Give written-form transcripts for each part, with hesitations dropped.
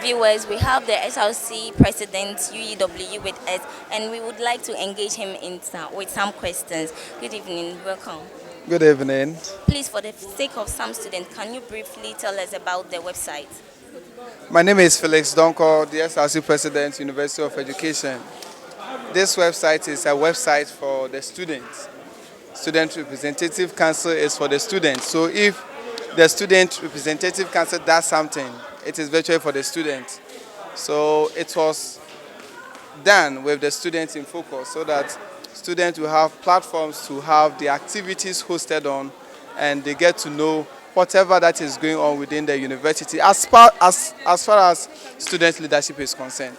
viewers, we have the SRC President UEW with us, and we would like to engage him with some questions. Good evening, welcome. Good evening. Please, for the sake of some students, can you briefly tell us about the website? My name is Felix Donkor, the SRC President, University of Education. This website is a website for the students. Student Representative Council is for the students. So if the Student Representative Council does something, it is virtually for the students. So it was done with the students in focus so that students will have platforms to have the activities hosted on, and they get to know whatever that is going on within the university as far as student leadership is concerned.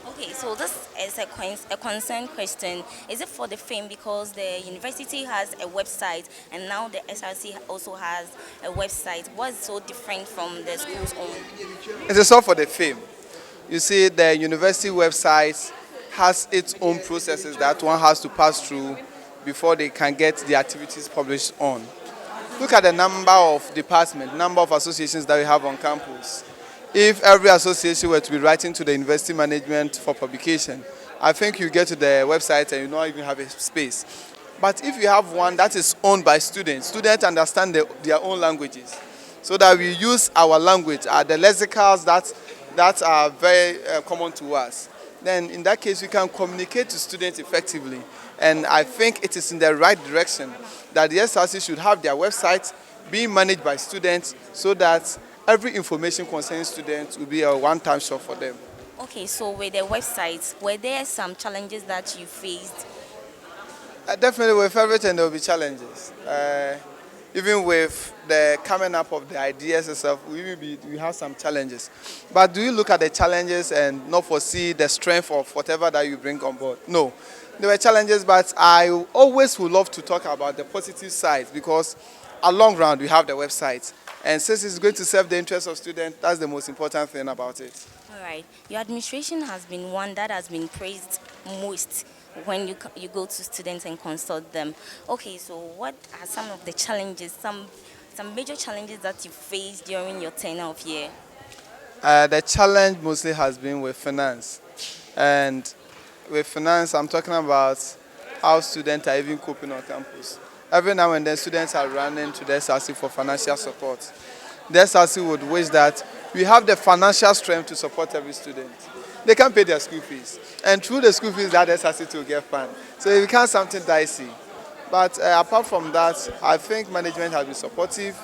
Okay, so this is a concern question. Is it for the fame because the university has a website and now the SRC also has a website? What's so different from the school's own? It is all for the fame. You see, the university website has its own processes that one has to pass through before they can get the activities published on. Look at the number of departments, number of associations that we have on campus. If every association were to be writing to the university management for publication, I think you get to the website and you don't even have a space. But if you have one that is owned by students, students understand their own languages, so that we use our language, the lexicals that are very common to us. Then in that case, we can communicate to students effectively. And I think it is in the right direction that the SRC should have their website being managed by students so that every information concerning students will be a one-time shop for them. Okay, so with the website, were there some challenges that you faced? Definitely with everything there will be challenges. Even with the coming up of the ideas itself, we have some challenges. But do you look at the challenges and not foresee the strength of whatever that you bring on board? No. There were challenges, but I always would love to talk about the positive side because at long run we have the website. And since it's going to serve the interests of students, that's the most important thing about it. All right. Your administration has been one that has been praised most when you go to students and consult them. Okay, so what are some of the challenges, some major challenges that you faced during your tenure of year? The challenge mostly has been with finance. And with finance, I'm talking about how students are even coping on campus. Every now and then, students are running to the SRC for financial support. The SRC would wish that we have the financial strength to support every student. They can't pay their school fees. And through the school fees, that SRC will get fund. So it becomes something dicey. But apart from that, I think management has been supportive.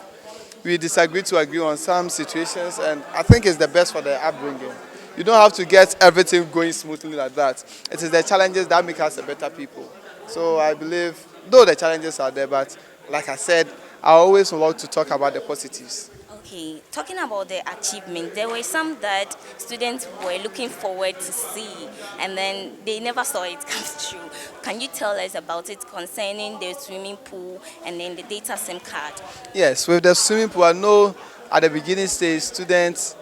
We disagree to agree on some situations, and I think it's the best for the upbringing. You don't have to get everything going smoothly like that. It is the challenges that make us a better people. So I believe, though the challenges are there, but like I said, I always want to talk about the positives. Okay, talking about the achievement, there were some that students were looking forward to see, and then they never saw it come true. Can you tell us about it concerning the swimming pool and then the data SIM card? Yes, with the swimming pool, I know at the beginning stage, students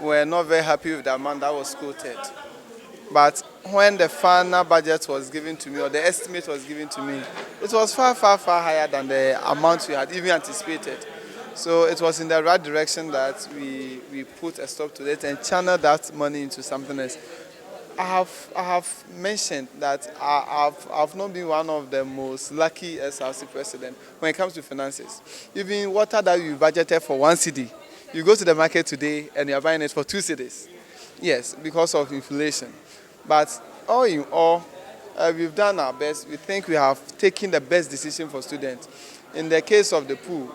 were not very happy with the amount that was quoted. But when the final budget was given to me, or the estimate was given to me, it was far, far, far higher than the amount we had even anticipated. So it was in the right direction that we put a stop to it and channel that money into something else. I have mentioned that I've not been one of the most lucky SRC president when it comes to finances. Even water that you budgeted for 1 cedi, you go to the market today and you're buying it for 2 cedis. Yes, because of inflation. But all in all, we've done our best. We think we have taken the best decision for students. In the case of the pool,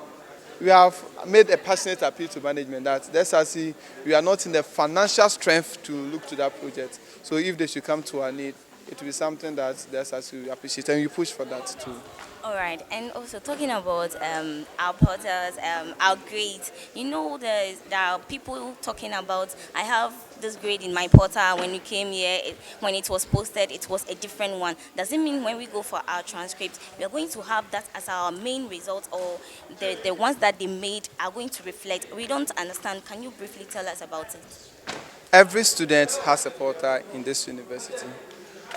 we have made a passionate appeal to management that the SRC, we are not in the financial strength to look to that project. So if they should come to our need, it will be something that the SRC will appreciate, and we push for that too. All right, and also talking about our portals, our grades, there are people talking about, I have this grade in my portal. When you came here, when it was posted, it was a different one. Does it mean when we go for our transcripts, we are going to have that as our main result, or the ones that they made are going to reflect? We don't understand. Can you briefly tell us about it? Every student has a portal in this university.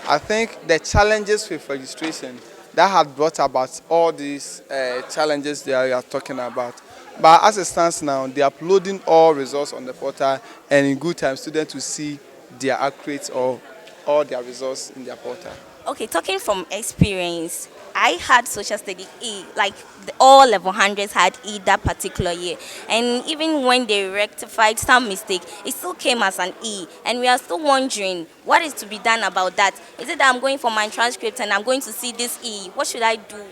I think the challenges with registration that had brought about all these challenges that we are talking about But as it stands now, they are uploading all results on the portal, and in good time, students will see their accurate or all their results in their portal. Okay, talking from experience, I had social study E, like all level hundreds had E that particular year. And even when they rectified some mistake, it still came as an E. And we are still wondering what is to be done about that. Is it that I'm going for my transcript and I'm going to see this E? What should I do?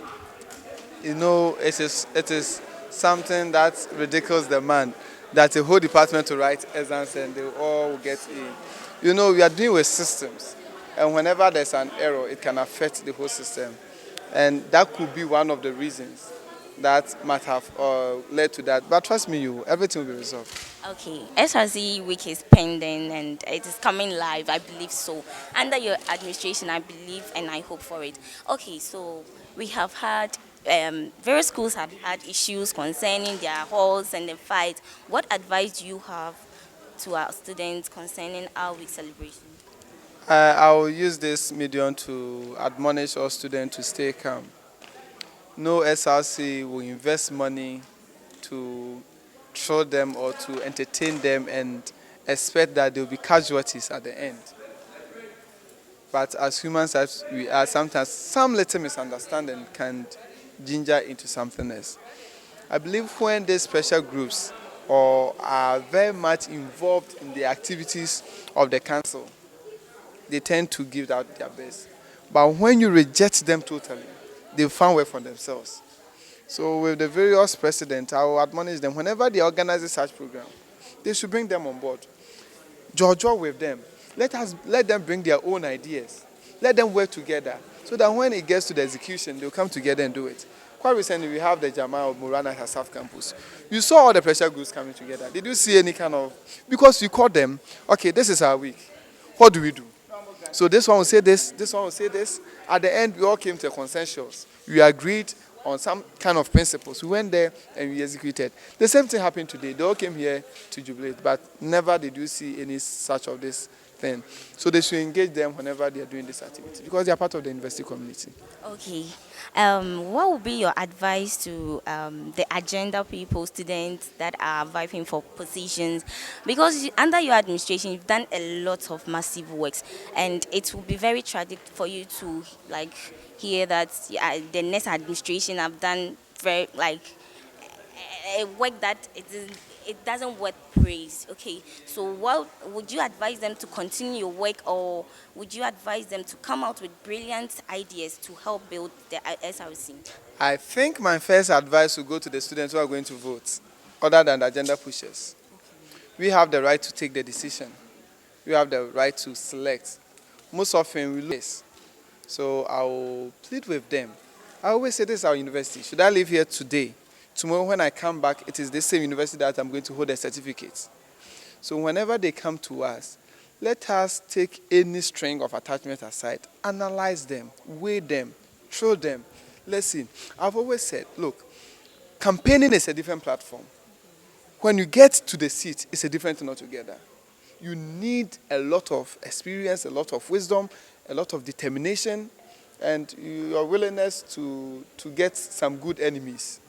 It is something that ridiculous demand that a whole department to write exams and they all will get in. We are dealing with systems, and whenever there's an error, it can affect the whole system, and that could be one of the reasons that might have led to that. But trust me, everything will be resolved. Okay, SRC week is pending and it is coming live, I believe so. Under your administration, I believe and I hope for it. Okay, so we have had various schools have had issues concerning their halls and the fight. What advice do you have to our students concerning our week celebration? I will use this medium to admonish all students to stay calm. No SRC will invest money to throw them or to entertain them and expect that there will be casualties at the end. But as humans as we are, sometimes some little misunderstanding can ginger into something else. I believe when these special groups or are very much involved in the activities of the council, they tend to give out their best. But when you reject them totally, they find way for themselves. So with the various presidents, I will admonish them whenever they organize such program, they should bring them on board. Jojo with them. Let them bring their own ideas. Let them work together so that when it gets to the execution, they'll come together and do it. Quite recently, we have the Jama of Murana at her South Campus. You saw all the pressure groups coming together. Did you see any kind of... Because you called them, okay, this is our week. What do we do? So this one will say this one will say this. At the end, we all came to a consensus. We agreed on some kind of principles. We went there and we executed. The same thing happened today. They all came here to jubilate, but never did you see any such of this thing. So they should engage them whenever they are doing this activity because they are part of the university community. Okay. What would be your advice to the agenda people, students that are vying for positions? Because under your administration, you've done a lot of massive works, and it will be very tragic for you to like hear that the next administration have done very like a work that it doesn't worth praise. Okay, so what would you advise them to continue your work, or would you advise them to come out with brilliant ideas to help build the SRC? I think my first advice will go to the students who are going to vote, other than the agenda pushers. We have the right to take the decision. We have the right to select. Most often we lose. So I will plead with them. I always say this is our university. Should I live here today? Tomorrow when I come back, it is the same university that I'm going to hold the certificates. So whenever they come to us, let us take any string of attachment aside, analyze them, weigh them, throw them. Listen, I've always said, look, campaigning is a different platform. When you get to the seat, it's a different thing altogether. You need a lot of experience, a lot of wisdom, a lot of determination, and your willingness to get some good enemies.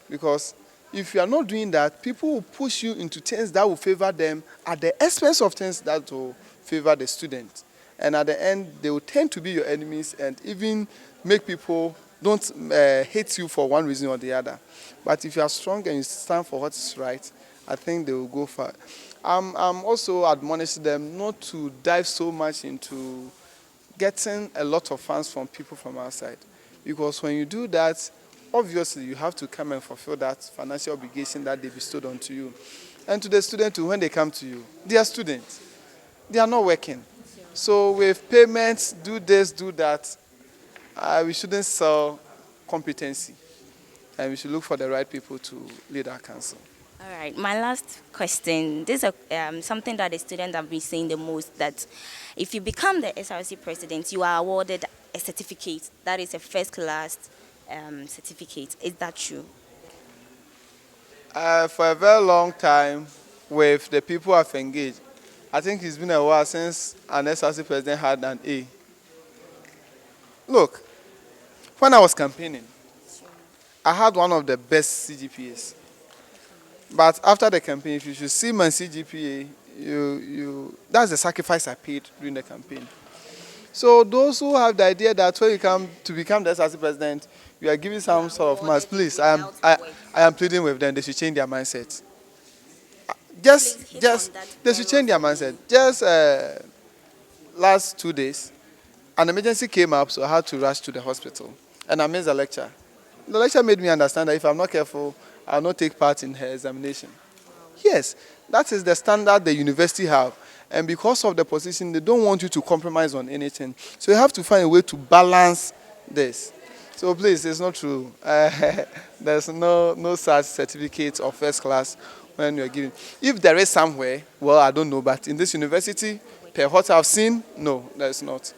Because if you are not doing that, people will push you into things that will favor them at the expense of things that will favor the student. And at the end, they will tend to be your enemies and even make people don't hate you for one reason or the other. But if you are strong and you stand for what is right, I think they will go far. I'm also admonishing them not to dive so much into getting a lot of funds from people from outside. Because when you do that, obviously you have to come and fulfill that financial obligation that they bestowed onto you. And to the student too, when they come to you, they are students. They are not working. So with payments, do this, do that, we shouldn't sell competency. And we should look for the right people to lead our council. All right, my last question. This is something that the students have been saying the most, that if you become the SRC president, you are awarded a certificate. That is a first class certificate. Is that true? For a very long time, with the people I've engaged, I think it's been a while since an SRC president had an A. Look, when I was campaigning, I had one of the best CGPAs. But after the campaign, if you should see my CGPA, that's the sacrifice I paid during the campaign. So those who have the idea that when you come to become the SRC president, you are giving some sort of mass, please, I am pleading with them. They should change their mindset. Please hit on that They should very change their mindset. Just last 2 days, an emergency came up, so I had to rush to the hospital, and I missed the lecture. The lecture made me understand that if I'm not careful, I'll not take part in her examination. Yes, that is the standard the university have. And because of the position, they don't want you to compromise on anything. So you have to find a way to balance this. So please, it's not true. There's no such certificate of first class when you're giving. If there is somewhere, well, I don't know. But in this university, per what I've seen, no, there's not.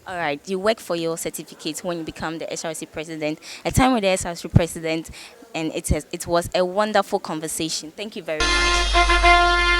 All right, you work for your certificate when you become the SRC president. A time with the SRC president, and it was a wonderful conversation. Thank you very much.